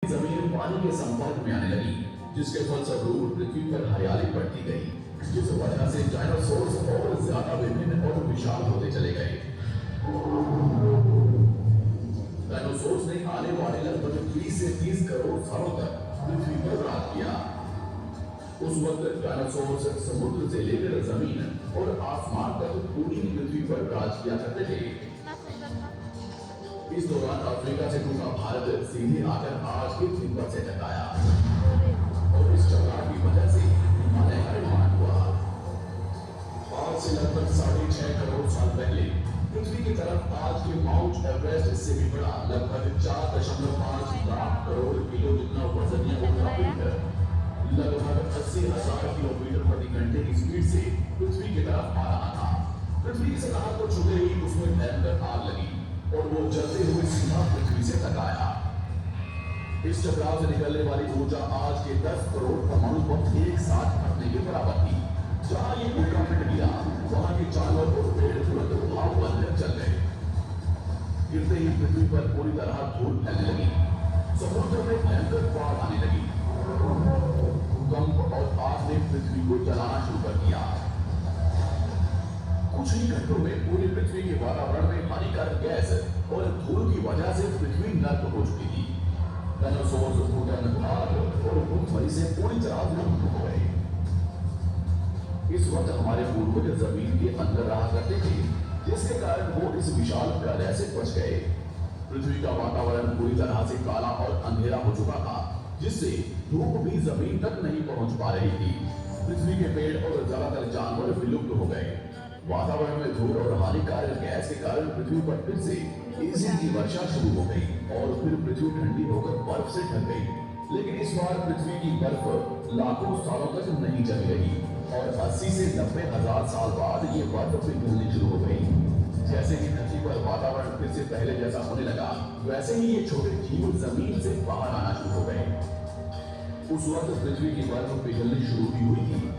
जमीन पानी के संपर्क में आने लगी, जिसके फलस्वरूप पृथ्वी पर हरियाली बढ़ती गई, जिस वजह से डायनासोर्स और ज्यादा विभिन्न और विशाल होते चले गए। डायनासोर्स ने आने वाले लगभग 20 से 30 करोड़ सालों तक पृथ्वी पर राज किया। उस वक्त डायनासोर्स समुद्र से लेकर जमीन और आसमान तक पूरी पृथ्वी पर राज किया करते थे। इस दौरान अफ्रीका से टूटा भारत सीधे आकर आज के तिब्बत से टकराया और इस टकराव की वजह से हिमालय का निर्माण हुआ। आज से लगभग 6.5 करोड़ साल पहले पृथ्वी की तरफ आज के माउंट एवरेस्ट से भी बड़ा लगभग 4.5 लाख करोड़ किलो जितना वजनीय उत्तराखंड लगभग 80,000 किलोमीटर प्रति घंटे की स्पीड से पृथ्वी की तरफ आ रहा था। पृथ्वी की सतह को छूते ही उसमें भयंकर आग लगी और वो जलते हुए सीधा पृथ्वी से टकराया। इस टकराव से निकलने वाली ऊर्जा आज के 10 करोड़ परमाणु बम एक साथ फटने के बराबर थी। जहां ये उत्तराखंड गिरा, वहां के जानवर और पेड़ तुरंत भाव बनकर चल गए। गिरते ही पृथ्वी पर पूरी तरह धूल फैलने लगी, समुद्र में भयंकर बाढ़ आने लगी, भूकंप और आग ने पृथ्वी को जलाना शुरू कर दिया। कुछ ही घंटों में पूरी पृथ्वी के वातावरण में हानिकारक गैस और धूल की वजह से पृथ्वी नर्क हो चुकी थी। डायनासोर्स भूखंड, आग और भूखमरी से पूरी तरह लुप्त हो गए। इस वक्त हमारे पूर्वज जमीन के अंदर रहा करते थे, जिसके कारण वो इस विशाल प्रलय से बच गए। पृथ्वी का वातावरण पूरी तरह से काला और अंधेरा हो चुका था, जिससे धूप भी जमीन तक नहीं पहुंच पा रही थी। पृथ्वी के पेड़ और ज्यादातर जानवर विलुप्त हो गए। वातावरण में धूल और हानिकारक गैस के कारण पृथ्वी पर फिर से एसिड की वर्षा शुरू हो गई और फिर पृथ्वी ठंडी होकर बर्फ से ढक गई। लेकिन इस बार पृथ्वी की बर्फ लाखों सालों तक नहीं जमी रही और 80 से 90 हजार साल बाद ये बर्फ पिघलनी शुरू हो गई। जैसे ही पृथ्वी पर वातावरण फिर से पहले जैसा होने लगा, वैसे ही ये छोटे जीव जमीन से बाहर आना शुरू हो गए। उस वक्त पृथ्वी की बर्फ पिघलनी शुरू भी हुई थी